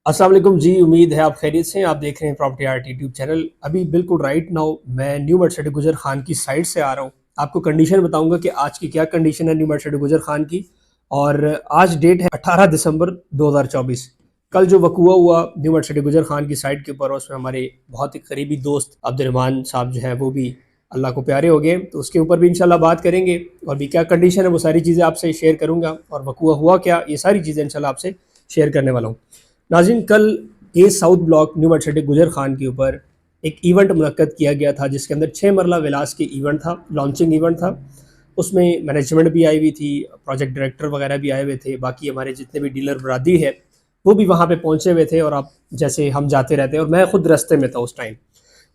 अस्सलाम वालेकुम जी। उम्मीद है आप खैरियत से हैं। आप देख रहे हैं प्रॉपर्टी आर्ट यूट्यूब चैनल। अभी बिल्कुल राइट नाउ मैं न्यू मर्सिडीज गुजर खान की साइड से आ रहा हूँ। आपको कंडीशन बताऊंगा कि आज की क्या कंडीशन है न्यू मर्सिडीज गुजर खान की। और आज डेट है 18 दिसंबर 2024। कल जो वकूआ हुआ न्यू मर्सिडीज गुजर खान की साइड के ऊपर, उसमें हमारे बहुत ही करीबी दोस्त अब्दुर्रहमान साहब जो हैं वो भी अल्लाह को प्यारे हो गए, तो उसके ऊपर भी इंशाल्लाह बात करेंगे। और भी क्या कंडीशन है वो सारी चीज़ें आपसे शेयर करूँगा, और वकूआ हुआ क्या, ये सारी चीज़ें इंशाल्लाह आपसे शेयर करने वाला हूँ। नाज़रीन, कल ए साउथ ब्लॉक न्यू मर्सिडीज गुजर खान के ऊपर एक इवेंट मुनक्कद किया गया था, जिसके अंदर 6 मरला विलास के इवेंट था, लॉन्चिंग इवेंट था। उसमें मैनेजमेंट भी आई हुई थी, प्रोजेक्ट डायरेक्टर वगैरह भी आए हुए थे, बाकी हमारे जितने भी डीलर बरादरी है वो भी वहाँ पे पहुँचे हुए थे। और आप जैसे हम जाते रहते हैं, और मैं खुद रास्ते में था उस टाइम,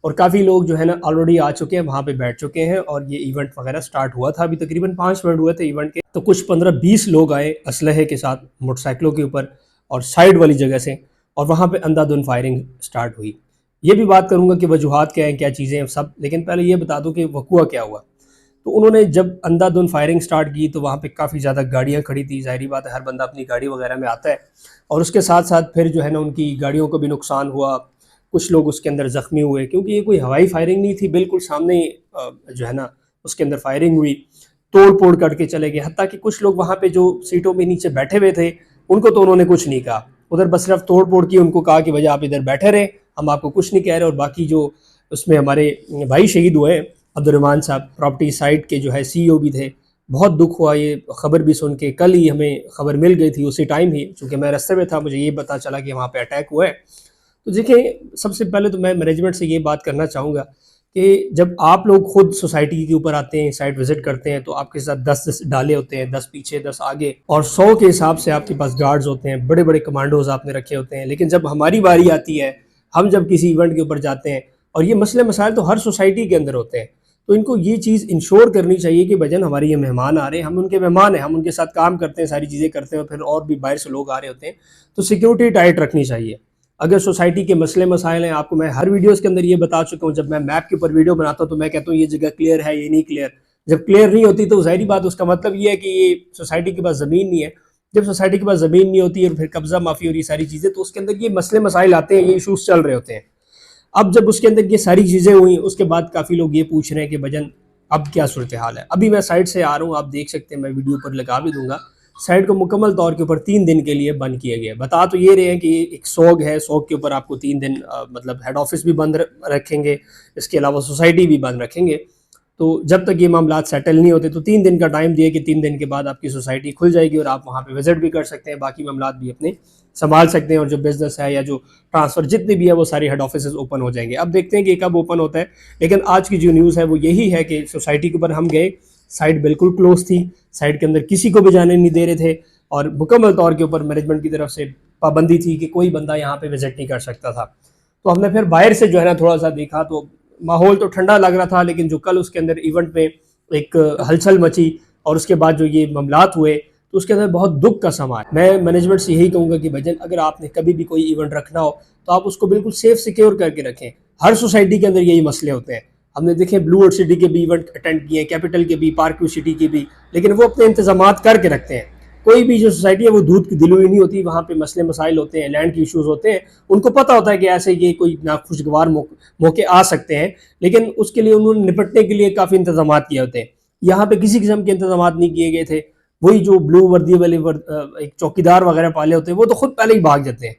और काफ़ी लोग जो है ना ऑलरेडी आ चुके हैं, वहाँ पे बैठ चुके हैं, और ये इवेंट वगैरह स्टार्ट हुआ था। अभी तकरीबन 5 मिनट हुए थे इवेंट के, तो कुछ 15-20 लोग आए असलहे के साथ मोटरसाइकिलों के ऊपर और साइड वाली जगह से, और वहाँ पे अंधाधुंध फायरिंग स्टार्ट हुई। ये भी बात करूँगा कि वजूहात क्या हैं, क्या चीज़ें हैं सब, लेकिन पहले ये बता दूँ कि वकूआ क्या हुआ। तो उन्होंने जब अंधाधुंध फायरिंग स्टार्ट की तो वहाँ पे काफ़ी ज़्यादा गाड़ियाँ खड़ी थी। ज़ाहिर बात है, हर बंदा अपनी गाड़ी वगैरह में आता है, और उसके साथ साथ फिर जो है ना उनकी गाड़ियों को भी नुकसान हुआ। कुछ लोग उसके अंदर ज़ख्मी हुए, क्योंकि ये कोई हवाई फायरिंग नहीं थी, बिल्कुल सामने ही जो है ना उसके अंदर फायरिंग हुई। तोड़ फोड़ करके चले गए, हत्ता कि कुछ लोग वहाँ पे जो सीटों में नीचे बैठे हुए थे उनको तो उन्होंने कुछ नहीं कहा। उधर बस सिर्फ तोड़ फोड़ की उनको कहा कि भैया आप इधर बैठे रहे, हम आपको कुछ नहीं कह रहे। और बाकी जो उसमें हमारे भाई शहीद हुए अब्दुर्रहमान साहब, प्रॉपर्टी साइट के जो है सीईओ भी थे, बहुत दुख हुआ ये खबर भी सुन के। कल ही हमें खबर मिल गई थी, उसी टाइम ही, चूँकि मैं रास्ते में था, मुझे ये पता चला कि वहाँ पे अटैक हुआ है। तो देखिए, सबसे पहले तो मैं मैनेजमेंट से ये बात करना चाहूँगा कि जब आप लोग खुद सोसाइटी के ऊपर आते हैं, साइट विजिट करते हैं, तो आपके साथ 10-10 डाले होते हैं, 10 पीछे 10 आगे, और 100 के हिसाब से आपके पास गार्ड्स होते हैं, बड़े बड़े कमांडोज आपने रखे होते हैं। लेकिन जब हमारी बारी आती है, हम जब किसी इवेंट के ऊपर जाते हैं, और ये मसले मसाइल तो हर सोसाइटी के अंदर होते हैं, तो इनको ये चीज़ इंश्योर करनी चाहिए कि भजन हमारे ये मेहमान आ रहे हैं, हम उनके मेहमान हैं, हम उनके साथ काम करते हैं, सारी चीज़ें करते हैं, और फिर और भी बाहर से लोग आ रहे होते हैं, तो सिक्योरिटी टाइट रखनी चाहिए। अगर सोसाइटी के मसले मसाइल हैं, आपको मैं हर वीडियोस के अंदर ये बता चुका हूँ। जब मैं मैप के ऊपर वीडियो बनाता हूँ तो मैं कहता हूँ ये जगह क्लियर है, ये नहीं क्लियर। जब क्लियर नहीं होती तो ज़ाहिर बात, उसका मतलब ये है कि ये सोसाइटी के पास ज़मीन नहीं है। जब सोसाइटी के पास ज़मीन नहीं होती और फिर कब्जा माफ़ी और ये सारी चीज़ें, तो उसके अंदर ये मसले मसाइल आते हैं, ये इशूज़ चल रहे होते हैं। अब जब उसके अंदर ये सारी चीज़ें हुई, उसके बाद काफ़ी लोग ये पूछ रहे हैं कि भजन अब क्या सूरत हाल है। अभी मैं साइड से आ रहा हूँ, आप देख सकते हैं, मैं वीडियो पर लगा भी दूंगा। साइट को मुकम्मल तौर के ऊपर 3 दिन के लिए बंद किया गया है। बता तो ये रहे हैं कि एक सोग है, सोग के ऊपर आपको 3 दिन मतलब हेड ऑफिस भी बंद रखेंगे, इसके अलावा सोसाइटी भी बंद रखेंगे। तो जब तक ये मामला सेटल नहीं होते, तो 3 दिन का टाइम दिए कि 3 दिन के बाद आपकी सोसाइटी खुल जाएगी और आप वहाँ पे विजिट भी कर सकते हैं, बाकी मामला भी अपने संभाल सकते हैं, और जो बिजनेस है या जो ट्रांसफ़र जितने भी है वो सारी हेड ऑफिस ओपन हो जाएंगे। अब देखते हैं कि कब ओपन होता है, लेकिन आज की जो न्यूज़ है वो यही है कि सोसाइटी के ऊपर हम गए, साइट बिल्कुल क्लोज थी, साइट के अंदर किसी को भी जाने नहीं दे रहे थे, और मुकम्मल तौर के ऊपर मैनेजमेंट की तरफ से पाबंदी थी कि कोई बंदा यहाँ पे विजिट नहीं कर सकता था। तो हमने फिर बाहर से जो है ना थोड़ा सा देखा, तो माहौल तो ठंडा लग रहा था, लेकिन जो कल उसके अंदर इवेंट में एक हलचल मची और उसके बाद जो ये मामलात हुए, तो उसके अंदर बहुत दुख का समा है। मैं मैनेजमेंट से यही कहूँगा कि भजन अगर आपने कभी भी कोई इवेंट रखना हो तो आप उसको बिल्कुल सेफ सिक्योर करके रखें। हर सोसाइटी के अंदर यही मसले होते हैं। हमने देखे ब्लू वर्ल्ड सिटी के भी इवेंट अटेंड किए, कैपिटल के भी, पार्क व्यू सिटी के भी, लेकिन वो अपने इंतजामात करके रखते हैं। कोई भी जो सोसाइटी है वो दूध की दिल हुई नहीं होती, वहाँ पे मसले मसाइल होते हैं, लैंड के इश्यूज होते हैं, उनको पता होता है कि ऐसे ये कोई नाखुशगवार मौके आ सकते हैं, लेकिन उसके लिए उन्होंने निपटने के लिए काफ़ी इंतजाम किए होते हैं। यहाँ पे किसी किस्म के इंतजाम नहीं किए गए थे। वही जो ब्लू वर्दी वाले एक चौकीदार वगैरह पाले होते हैं, वो तो खुद पहले ही भाग जाते हैं।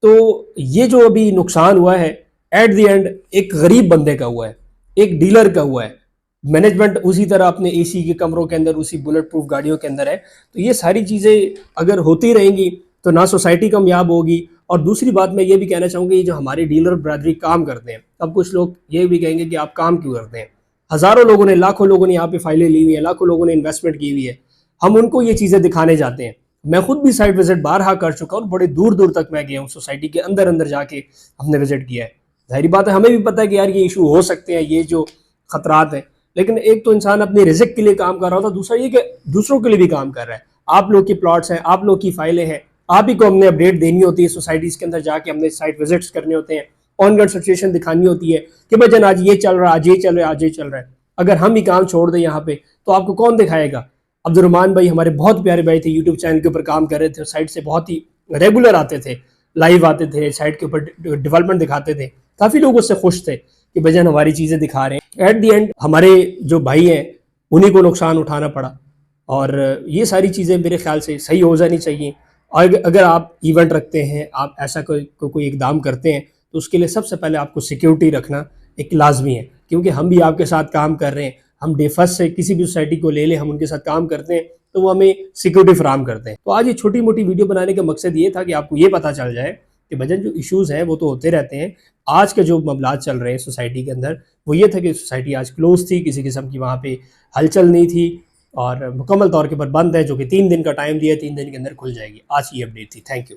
तो ये जो अभी नुकसान हुआ है, एट द एंड एक गरीब बंदे का हुआ है, एक डीलर का हुआ है। मैनेजमेंट उसी तरह अपने एसी के कमरों के अंदर, उसी बुलेट प्रूफ गाड़ियों के अंदर है। तो ये सारी चीज़ें अगर होती रहेंगी तो ना सोसाइटी कामयाब होगी। और दूसरी बात मैं ये भी कहना चाहूँगा, ये जो हमारे डीलर बरादरी काम करते हैं, अब कुछ लोग ये भी कहेंगे कि आप काम क्यों करते हैं। हज़ारों लोगों ने, लाखों लोगों ने यहाँ पे फाइलें ली हुई है, लाखों लोगों ने इन्वेस्टमेंट की हुई है, हम उनको ये चीज़ें दिखाने जाते हैं। मैं खुद भी साइट विजिट बारहा कर चुका हूँ, बड़े दूर दूर तक मैं गया हूँ, सोसाइटी के अंदर अंदर जाके हमने विजिट किया है। जाहिर बात है, हमें भी पता है कि यार ये इशू हो सकते हैं, ये जो खतरात हैं, लेकिन एक तो इंसान अपने रिज़्क के लिए काम कर रहा होता, दूसरा ये कि दूसरों के लिए भी काम कर रहा है। आप लोग की प्लॉट्स हैं, आप लोग की फाइलें हैं, आप ही को हमने अपडेट देनी होती है। सोसाइटीज़ के अंदर जाके हमने साइट विजिट्स करने होते हैं, ऑन ग्राउंड सिचुएशन दिखानी होती है कि भजन आज ये चल रहा है, आज ये चल रहा है, आज ये चल रहा है। अगर हम ही काम छोड़ दें यहाँ पे, तो आपको कौन दिखाएगा। अब्दुर्रहमान भाई हमारे बहुत प्यारे भाई थे, यूट्यूब चैनल के ऊपर काम कर रहे थे, साइट से बहुत ही रेगुलर आते थे, لائیو آتے تھے, سائٹ کے اوپر ڈیولپمنٹ دکھاتے تھے, کافی لوگ اس سے خوش تھے کہ بھجن ہماری چیزیں دکھا رہے ہیں. ایٹ دی اینڈ ہمارے جو بھائی ہیں انہیں کو نقصان اٹھانا پڑا, اور یہ ساری چیزیں میرے خیال سے صحیح ہو جانی چاہیے. اور اگر آپ ایونٹ رکھتے ہیں, آپ ایسا کوئی اقدام کرتے ہیں, تو اس کے لیے سب سے پہلے آپ کو سیکیورٹی رکھنا ایک لازمی ہے, کیونکہ ہم بھی آپ کے ساتھ کام کر رہے ہیں. ہم ڈے فرسٹ سے کسی بھی سوسائٹی کو لے لیں, ہم ان کے ساتھ کام کرتے ہیں تو وہ ہمیں سیکیورٹی فراہم کرتے ہیں. تو آج یہ چھوٹی موٹی ویڈیو بنانے کا مقصد یہ تھا کہ آپ کو یہ پتہ چل جائے کہ بھجن جو ایشوز ہیں وہ تو ہوتے رہتے ہیں. آج کے جو معاملات چل رہے ہیں سوسائٹی کے اندر, وہ یہ تھا کہ سوسائٹی آج کلوز تھی, کسی قسم کی وہاں پہ ہلچل نہیں تھی, اور مکمل طور کے پر بند ہے, جو کہ 3 دن کا ٹائم دیا, 3 دن کے اندر کھل جائے گی. آج کی اپڈیٹ تھی. Thank you.